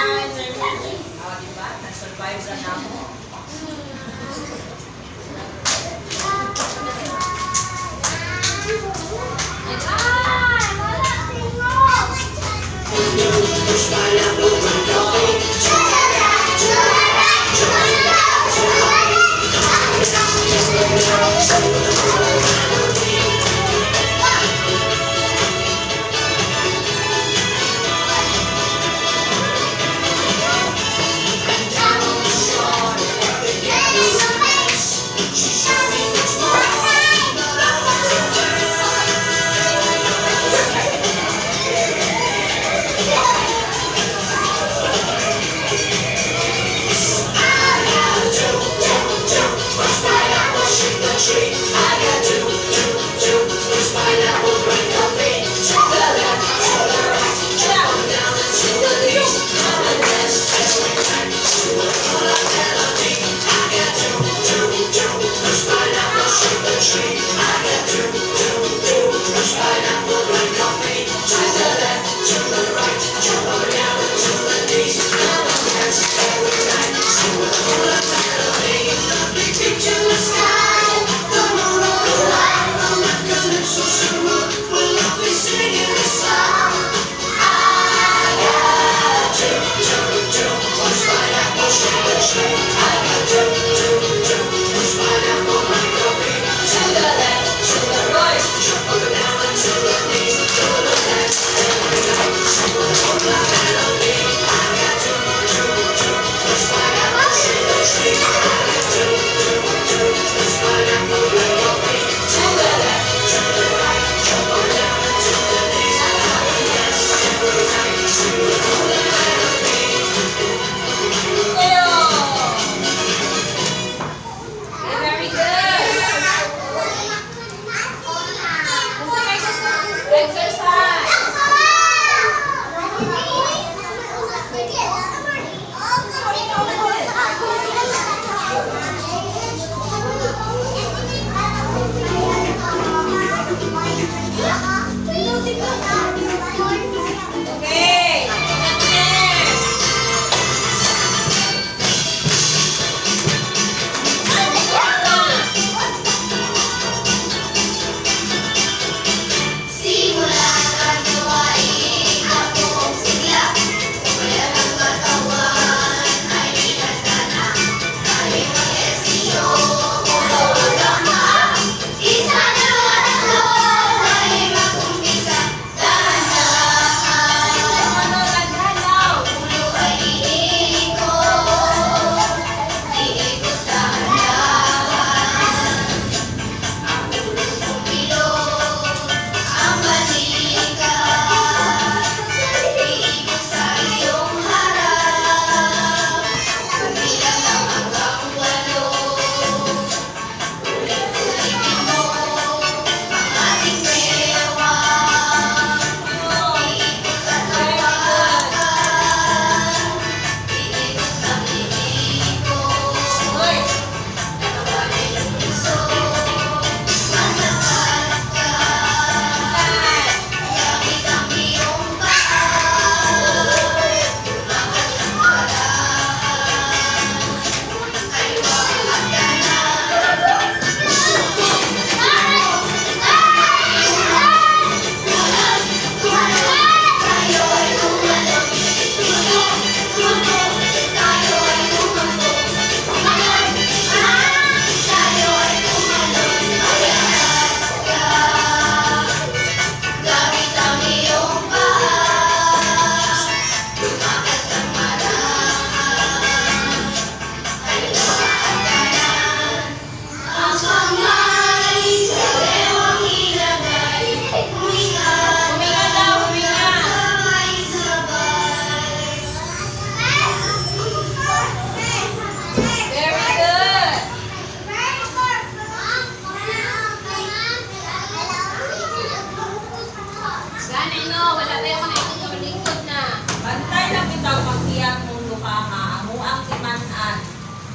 Diba? Nag-survive ka na mo.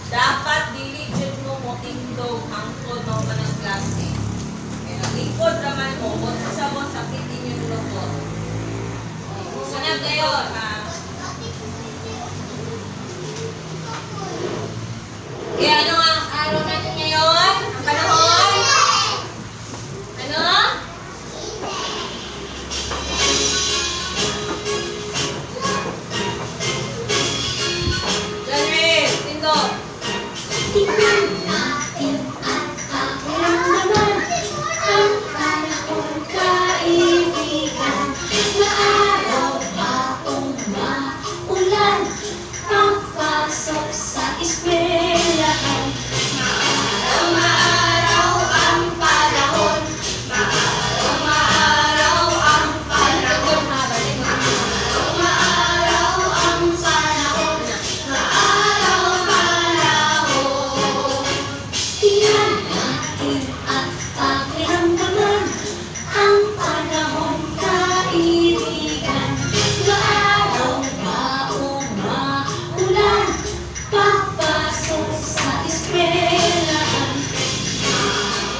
Dapat diligent mo mo tindog hangtod mo man ang klase. Kaya naglingkod naman mo, kung sa mo sakitin yung lukot. Sunod kayo. Eh, ano ang araw natin ngayon? Ang panahon? Ano? Janril, Tindog. Tingnan natin at pakiramdaman ang panahon kaibigan. Maaraw, taong maulan, pagpasok sa eskwelahan. Maaraw ang panahon, maaraw ang panahon. Maaraw ang panahon, maaraw panahon. Tingnan natin at pakiramdaman ang panahon kaibigan. Maaraw ba o maulan, papasok sa eskwelahan.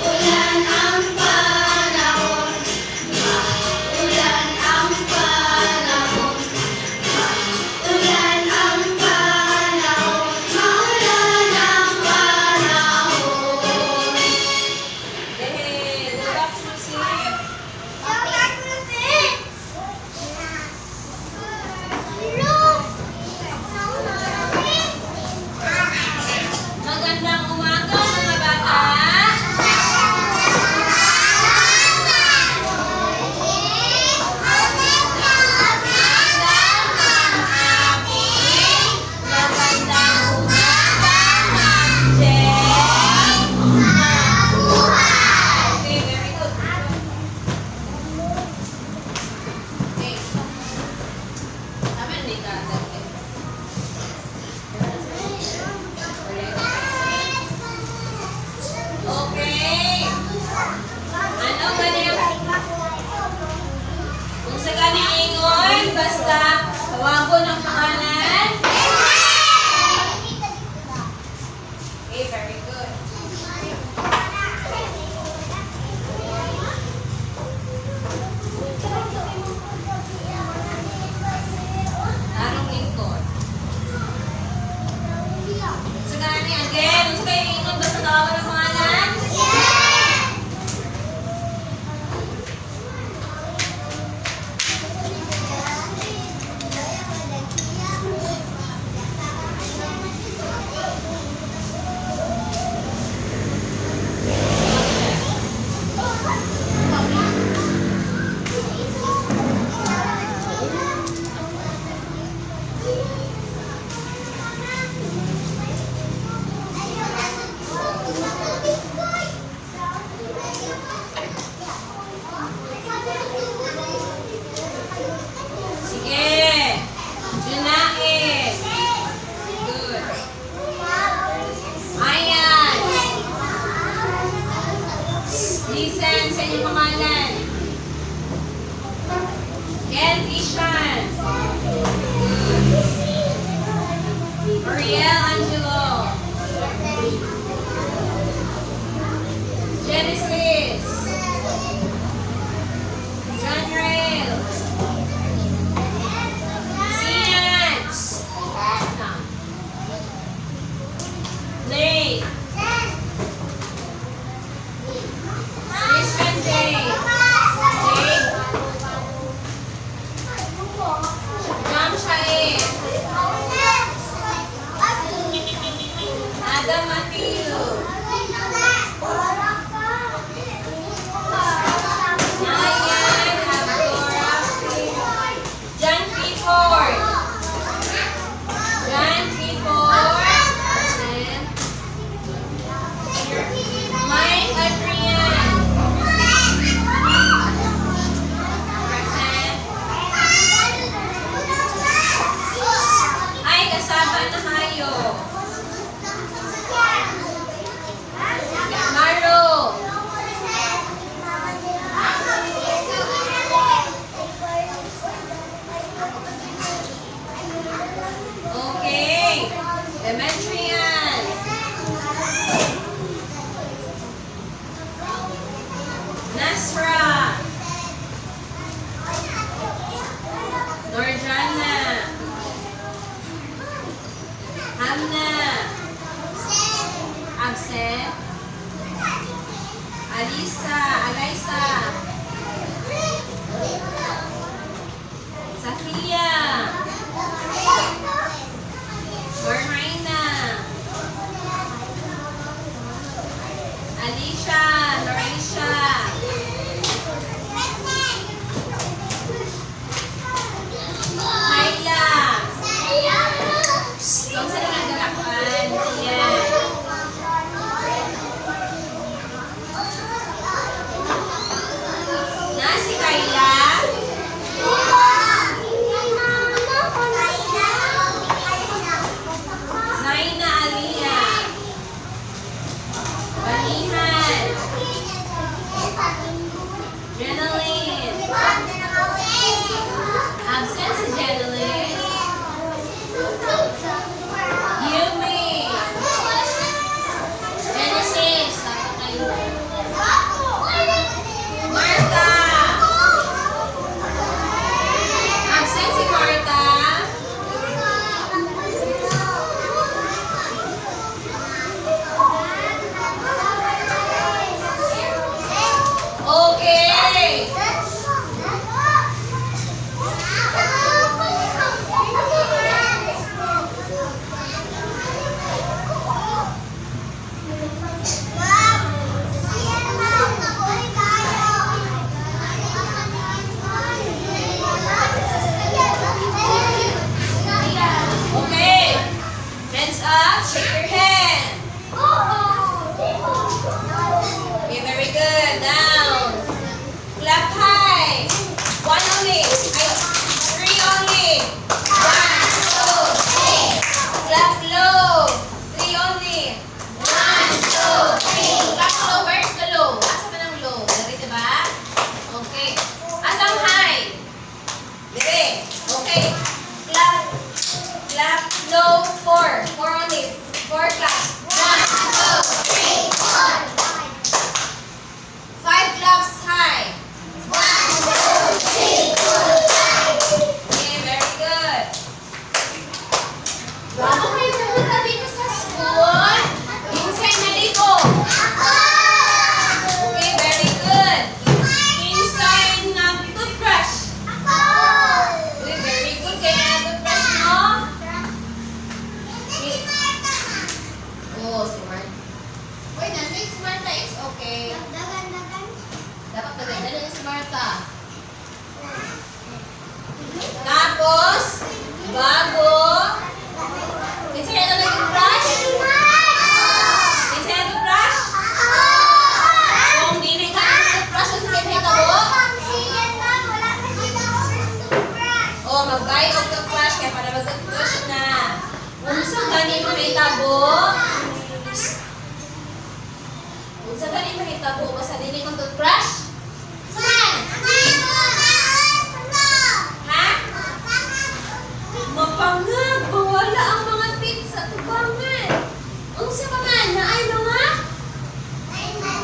Ulan ang panahon, ulan ang panahon, ulan ang panahon, maulan ang panahon. Dahil, relax music. Magandang umaga mga bata. Magandang umaga, Ma'am Jen. Okay, very good. Okay. Tama ni ka. Okay. Ano ganyan? Kung sa kaniingon, basta tawagon ang pangalan. Okay, very good. Tarong lingkod. Sa kani again, kung sa kaniingon, basta tawagon ang pangalan. Sige. Junais. Good. Ayan. Listen sa inyong pangalan. Ken Ishan. Good. Mariel Angelo. Genesis. John Rails. Sians. Lay. Christian Day. Jay. Jam Shae. Adam Matthew. Nayan Abdurrahman. John Clifford. John Clifford. Present. Mike Adrian. Present. Ay, kasama na kayo. Maro. Okay. Demetrian. Nasra. Norjana. Hamna. Absent. Alisa. Alaysa. Safia. Marmaina. Alicia. Lorisha. Hayla. Kung saan ang nagdalakan? Yan. Na si Kayla. Zaina Aliyah. Banihan. Jeneline. Absent si Jeneline. Yumi. Genesis. Saka kayo. Martha. Absent si Martha. Okay. Okay. Hands up. Shake your hand. Okay, very good. Down. Clap high. One only. Ay, three only. One, two, three. Clap low. Three only. One, two, three. Clap low. Where's the low? Asa ba ng low? Dari, diba? Okay. Asang high? Dire. Okay. Clap. Clap low. Four. Four only. Four clap. One, two, three, four. Five claps high. Okay, very good. Bago kayo pumunta dito sa school, kinsay naligo. Okay, very good. Kinsay nag-toothbrush. Okay, very good. Kaya nag-toothbrush mo? Oh, si Martha. Wait, nandun si Martha is okay. Dapat maganda na si Martha. Tapos, bago, kinsay na nag-toothbrush? Kinsay na nag-toothbrush? Kung di na nag-toothbrush, ang sakit na tabo? Oh, mag-buy of toothbrush kaya para mag-toothbrush na. Kung sa ganin mo may tabo, kung sa ganin mo may tabo, basta din kong toothbrush? Ha? Mapangag, bawala ang mga teeth sa tubangan. Ang sa paman na ay mga? Ay mga?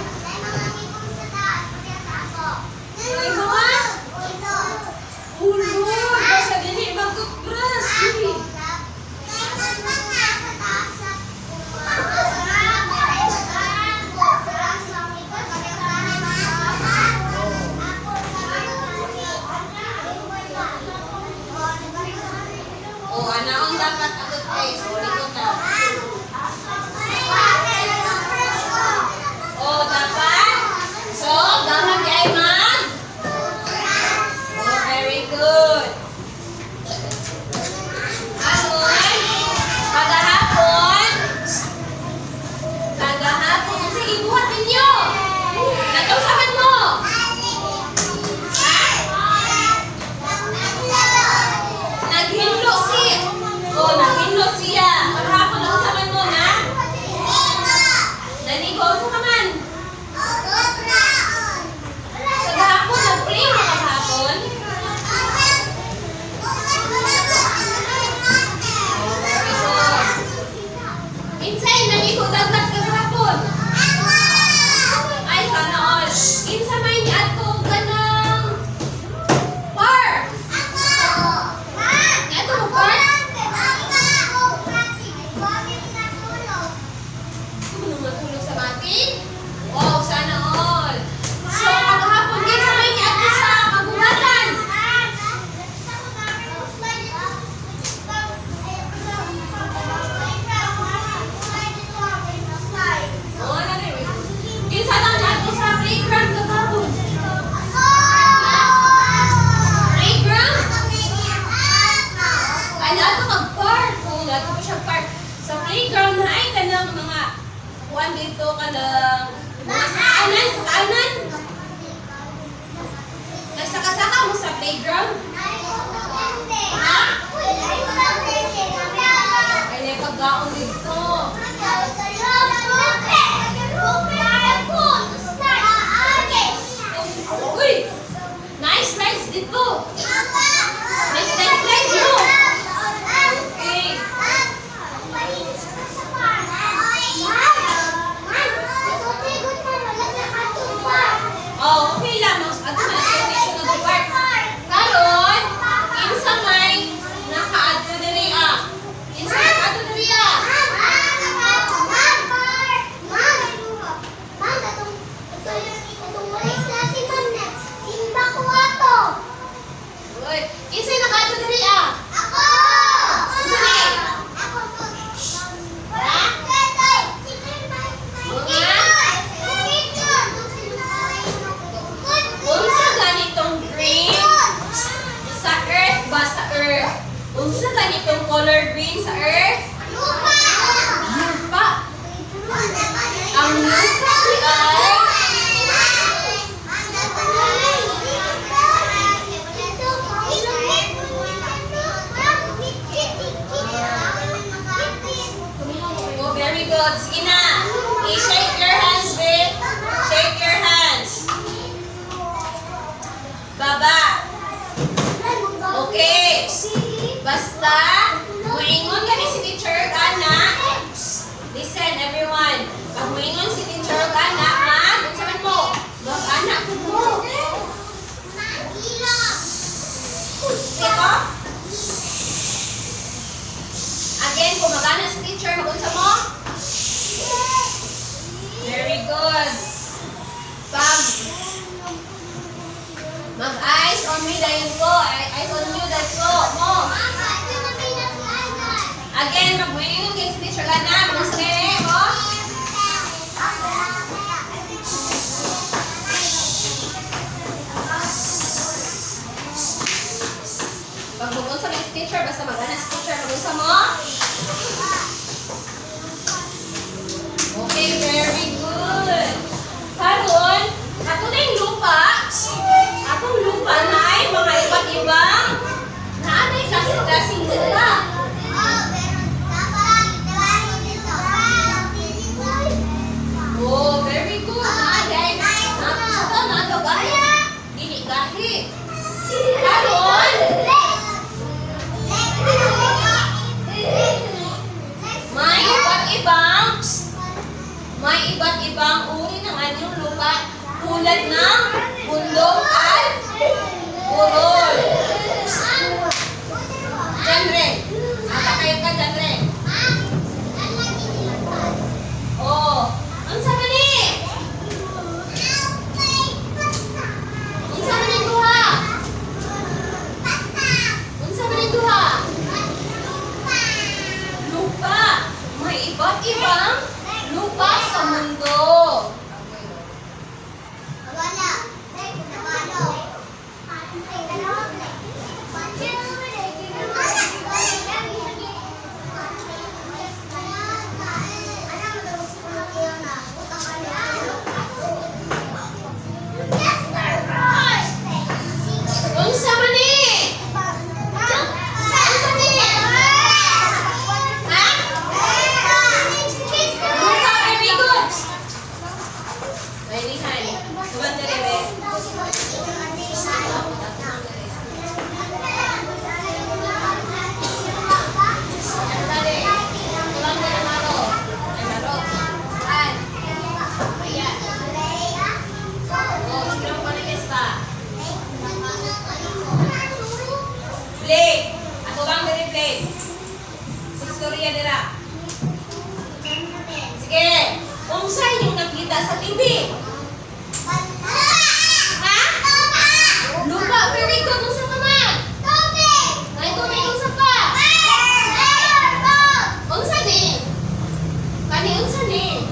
Ulo, basta din mag-toothbrush. O, ano ang dapat ang toothpaste? O, dito na. O, dapat? So, dapat kay mag? O, very good. Amon, pagahapon, sige, buhat ninyo. Natausahan mo. Naghinlo siya. dito ka lang. Sa kanan. Nagsaka-saka mo sa playground? Ha? Ay, may pagkaon dito. Uy! Nice dito. Nice no? Okay. Oh, okay lang. Ato na sa picture ng part. Karon, kinsa may naka-adto diri ah. Kinsa naka-adto diri ah. Uy, kinsa naka-adto diri ah. Unsa ganitong green sa earth ba sa earth? Unsa ganitong color green sa earth? Lupa. Ang lupa ay oh, very good. Sige na. I-shake your hands, babe. Shake your hands. Baba. Okay. Basta, muingon ka ni si teacher Gana. Listen, everyone. Pag muingon si teacher Gana, sabihin mo, mag-anak ko mo. Ito? Again, kung mag-anak si teacher, mag-unsa mo? Very good. Pag mag-eyes on me dahil ko. Eyes on you dahil ko. Mo. Again, mag-muingon kay si teacher Gana. Mag-unsa kayo mo? Pag mag-unsa may teacher, basta mag-anak si teacher, mag-unsa mo? Okay, very good. Karon, ato na yung lupa. Atong lupa na ay mga iba't ibang naanay klaseng lupa. Oh, very good. Naanay. Nakasata na ito gaya. Gini-gahi. Karon, may iba't ibang uri ng anyong lupa tulad ng bundok at burol. Genre. Ata kayo ka, genre. Oh, ang sabi ni? Ang sabi ni duha? Ang sabi ni duha? Lupa. May iba't ibang lupa sa mundo. Unsa man ni? Unsa ni? Ha? Lupa, very good. Very high. Tuwan na rin. Play. Ako bang dari play? Istorya dira. Sige. Unsa yung nakita sa TV? Ha? Lupa. Very good. Unsa pa man? Ay, tubig. Unsa pa? Unsa ni? Kani unsa ni?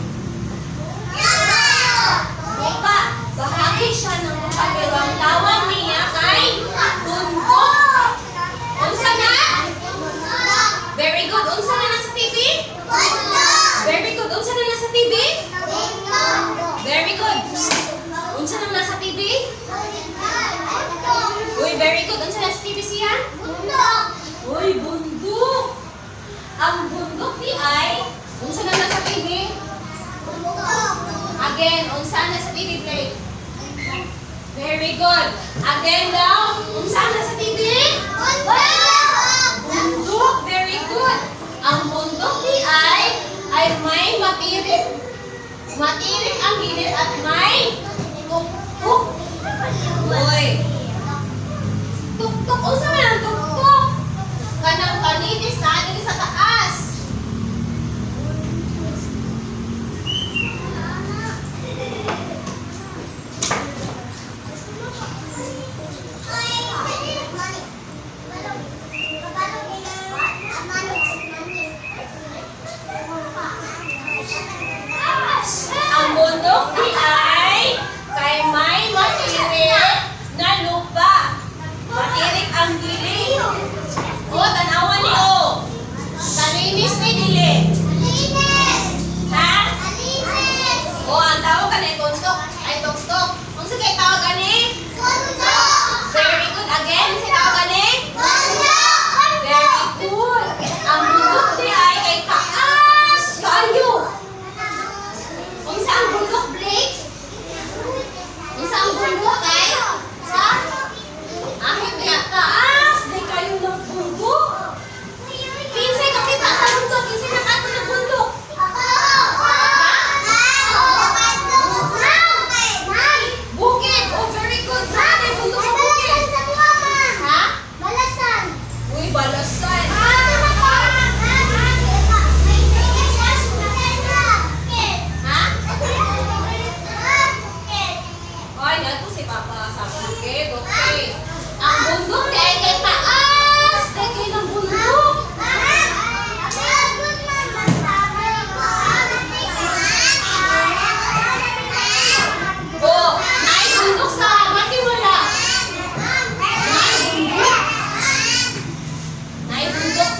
Lupa. Bahagi siya ng lupa. Pero ang tawag niya kay bundok. Unsa na? Very good. Unsa na nasa TV? Very good. Unsa na nasa TV? TV? Uy, very good. Unsa na sa TV siya? Uy, bundok. Ang bundok ni ay, unsa na sa TV? Again, unsa na sa TV play? Very good. Again daw, unsa na sa TV? Bundok. Very good. Ang bundok ni ay may matirik. Matirik ang gilid at may tuktok. Uy. Tuktok. Unsa man ang tuktok? Kanang kanitis na dili sa taas. Ang bundok di ay kay may matirik na lupa. Matirik ang gilid. O, tanawan ni O. Kalinis ni dili. Ha? O, ang tawag ka na tuntok ay tuktok. Kung sa kayo tawag ka ni? Very good. Again, sa tawag ka ni? Very good. Ang bundok di ay kay taas. Kayo. Kung saan bundok, Blake? Kung saan bundok kay? Sa? Ahit niya taas. Di kayo ng bundok. Kinsay kakita sa bundok. Kinsay nakato ng bundok. Bukid. Oh, very good. May bundok sa bukid. Ha? Uy, balasan. Ha? Ay, nato si Papa sa bukid. Okay. Ang bundok di ay kay taas. Di kayo ng bundok. Oh, naay bundok sa Matimula. Naay bundok.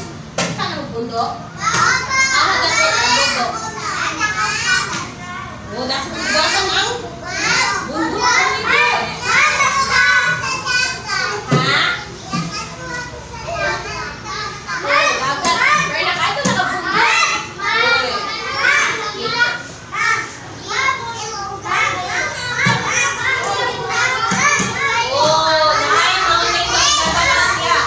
Saan ang bundok? Dapit ang bundok. Oh, nasa bundok ang bundok. Very good. Ha? Oh, dagat. Pero nakaito nakabundok. Uy. Oh, naay mountain bike na ba siya?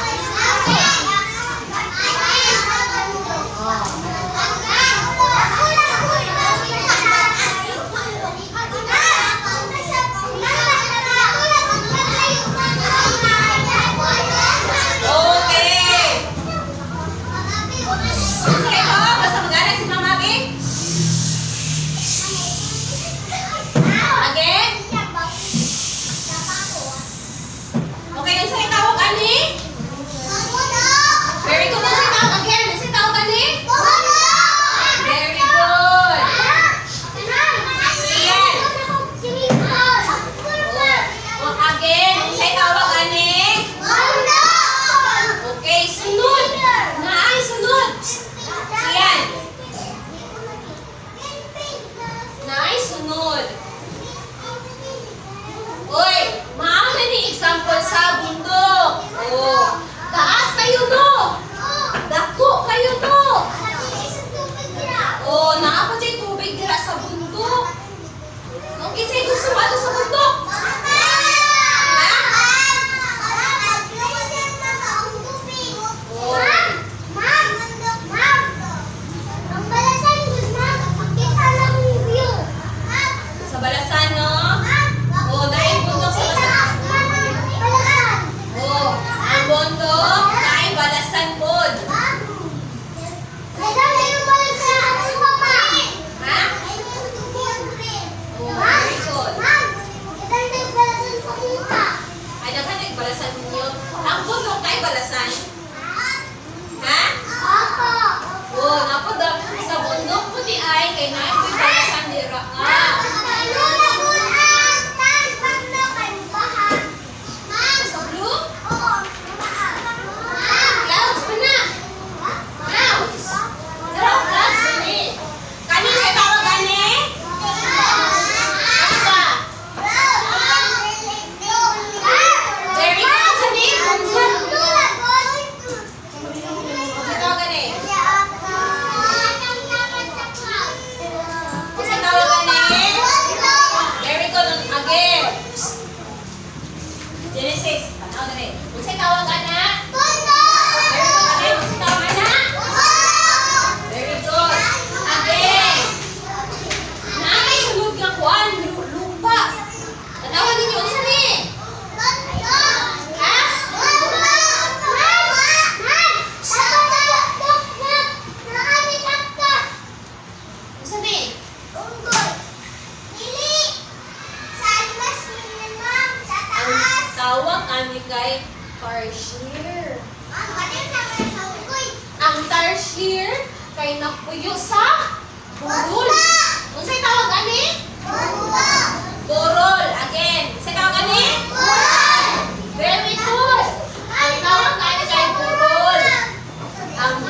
Genesis. Tanaw dali. Unsay tawag ana? Very good. Again, unsay tawag ana? Very good. Again. Naay sulod nga kuan, lupa. Tanawan ninyo unsa ni? Ha? Unsa ni? Ang tawag ani kay tarsier. Ang tarsier kay napuyo sa burol. Unsay tawag ani? Burol. Again. Unsay tawag ani? Very good. Ang tawag ani kay burol. Ang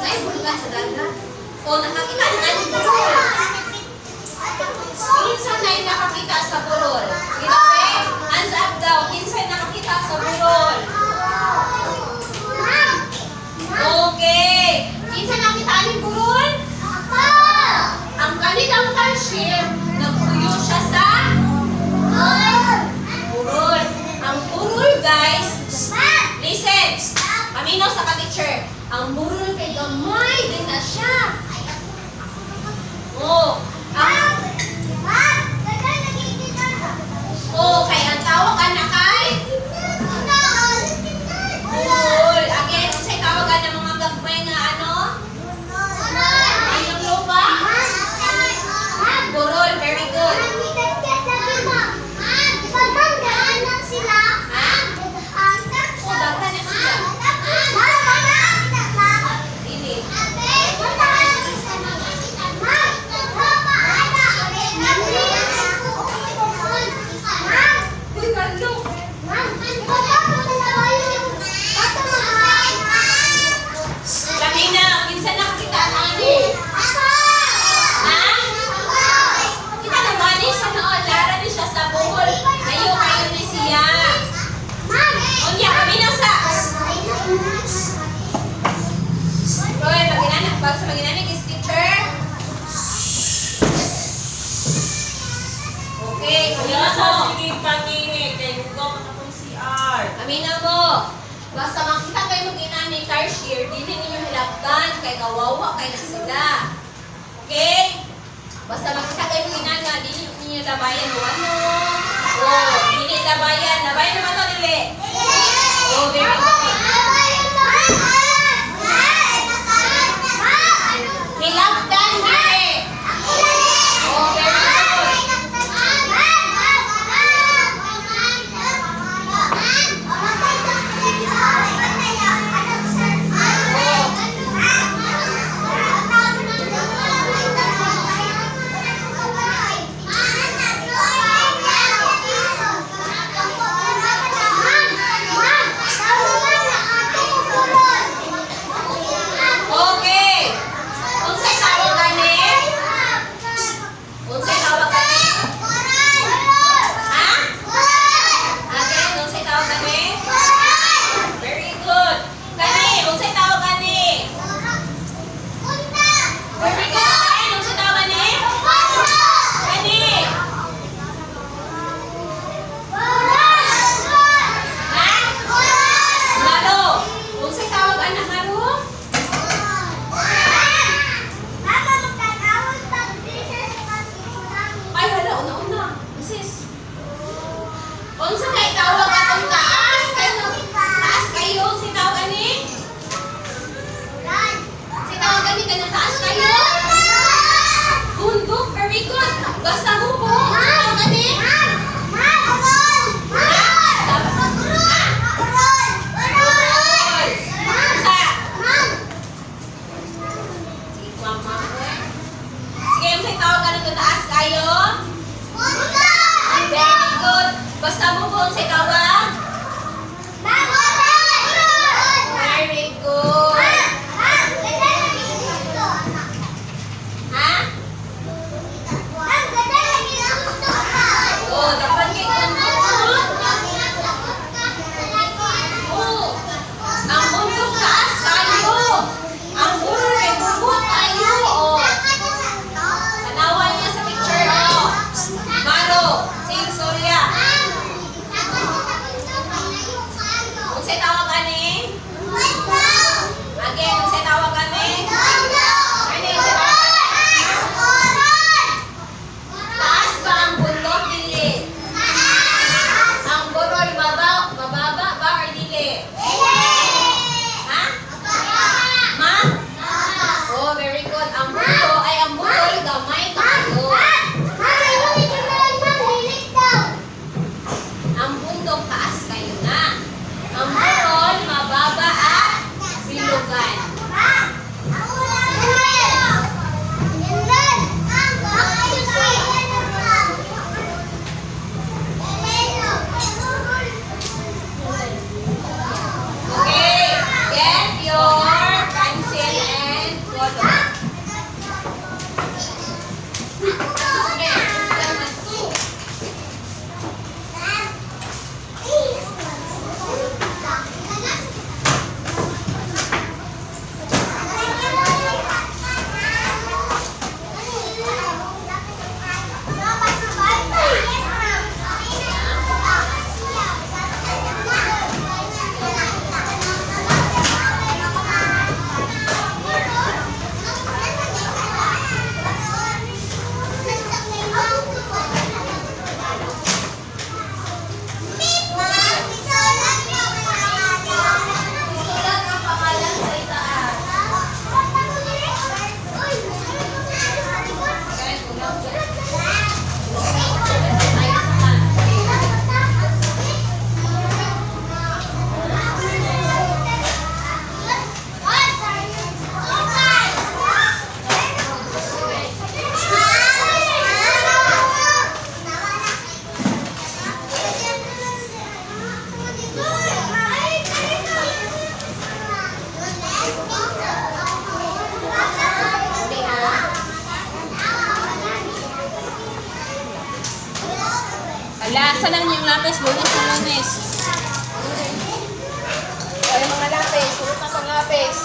ay bulga sa dagat. O nakakita na ni burol. Kinsa na yung nakakita sa burol? Grabe. Hands up daw. Kinsa yung nakakita sa burol? Okay. Kinsa nakita ni burol? Ang kanilang tarsier, nagpuyo siya sa burol. Ang burol, guys, listen. Paminaw sa ka-teacher. Ang burol kay gamay din na siya. Oh, kay ang tawag na kay burol. Again, unsay tawag na mga gagmay nga ano? Inyong lupa? Burol, very good. O, daghan na sila. Dili. Uy, kalo. Kanina, kinsa nakakita ani? Ha? Kita naman ni sa noon, lara ni siya sa buhol. Ayo kayo ni siya. Unya, kami na sa. Roy, maginanak ba? Sa maginanak is teacher. Okay, kami na mo. Sige, pangini. Kay Hugaw ka na kung CR. Kami na mo. Basta makita kayo mag-inani tarsier, dili ninyo hilabdan, kay kawawa kay na sila. Okay? Basta makita kayo mag-inani, dili ninyo labayan o ano. Oh, dili labayan. Labayan naman to, dili. Oh, very good. Hilabdan, dili. Oh, very good. Okay. Unsay tawag ani? Unsay tawag ani? Ha? Again, unsay tawag ani? Very good. Kani, unsay tawag ani? Very good. Again, unsay tawag ani? Kani. Ha? Ngaro. Unsay tawag ana ngaro? Ay, hala, una-una. Sis. Unsa kay tawag atong taas? Taas kayo, si tawag ani? Si tawag ani kanang taas kayo? Bundok, very good. Basta mo po. Si tawag ani? Unsa? Sige, mama. Sige, unsay tawag ano to taas kayo? Very good. Basta mo po unsay tawag? Very good. Ha? Oh, dapat kay bundok. Oh. Ang Sing Surya. Unsay tawag ani? Again, unsay tawag ani? Ano yung taas ba ang bundok dili? Ang burol mababa ba or dili? Ha? Ma? Oh, very good. Ang burol ay ang burol gamay kayo. Ang bundok taas kayo na. Ang burol mababa at bilugan. Okay, get your pencil and color. Sulat ang pangalan sa itaas. Okay, ulang dyan. Ay, saan? Hindi ha. Ala, saan ang yung lapis? Lunes na lunes. O, yung mga lapis. Sulot na itong lapis.